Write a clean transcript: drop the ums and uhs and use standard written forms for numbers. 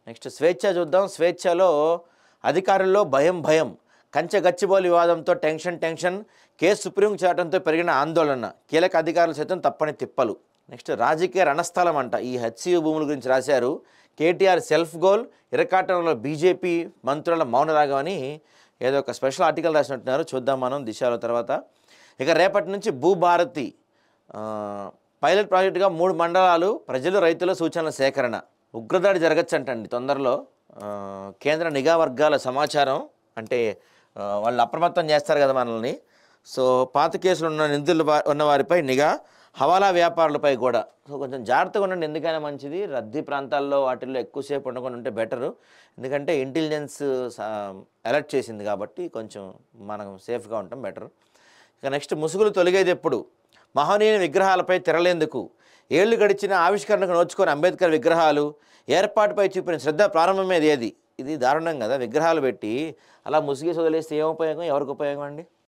Next స్వేచ్ఛ చూద్దాం. స్వేచ్ఛలో అధికారుల్లో భయం భయం, కంచె గచ్చిబౌలి వివాదంతో టెన్షన్, కేసు సుప్రీంకు చేరడంతో పెరిగిన ఆందోళన, కీలక అధికారులు సైతం తప్పని తిప్పలు. నెక్స్ట్ రాజకీయ రణస్థలం అంట. ఈ హెచ్సియు భూముల గురించి రాశారు. కేటీఆర్ సెల్ఫ్ గోల్, ఇరకాటంలో బీజేపీ మంత్రుల మౌనరాగం అని ఏదో ఒక స్పెషల్ ఆర్టికల్ రాసినట్టున్నారు. చూద్దాం మనం దిశలో తర్వాత. ఇక రేపటి నుంచి భూభారతి పైలట్ ప్రాజెక్టుగా 3 మండలాలు, ప్రజలు రైతుల సూచనల సేకరణ. ఉగ్రదాడి జరగచ్చంటండి తొందరలో. కేంద్ర నిఘా వర్గాల సమాచారం అంటే వాళ్ళు అప్రమత్తం చేస్తారు కదా మనల్ని. సో పాత కేసులు ఉన్న నిందితులు ఉన్న వారిపై నిఘా, హవాలా వ్యాపారులపై కూడా. సో కొంచెం జాగ్రత్తగా ఉండండి, ఎందుకైనా మంచిది. రద్దీ ప్రాంతాల్లో వాటిల్లో ఎక్కువసేపు ఉండకుండా ఉంటే బెటరు. ఎందుకంటే ఇంటెలిజెన్స్ అలర్ట్ చేసింది కాబట్టి కొంచెం మనం సేఫ్గా ఉంటాం, బెటర్. ఇక నెక్స్ట్ ముసుగులు తొలగేది ఎప్పుడు? మహనీయుని విగ్రహాలపై తెరలేందుకు? ఏళ్లు గడిచిన ఆవిష్కరణకు నోచుకొని అంబేద్కర్ విగ్రహాలు ఏర్పాటుపై చూపిన శ్రద్ధ ప్రారంభమేది ఏది? ఇది దారుణం కదా, విగ్రహాలు పెట్టి అలా ముసుగేసి వదిలేస్తే ఏం ఉపయోగం, ఎవరికి ఉపయోగం అండి?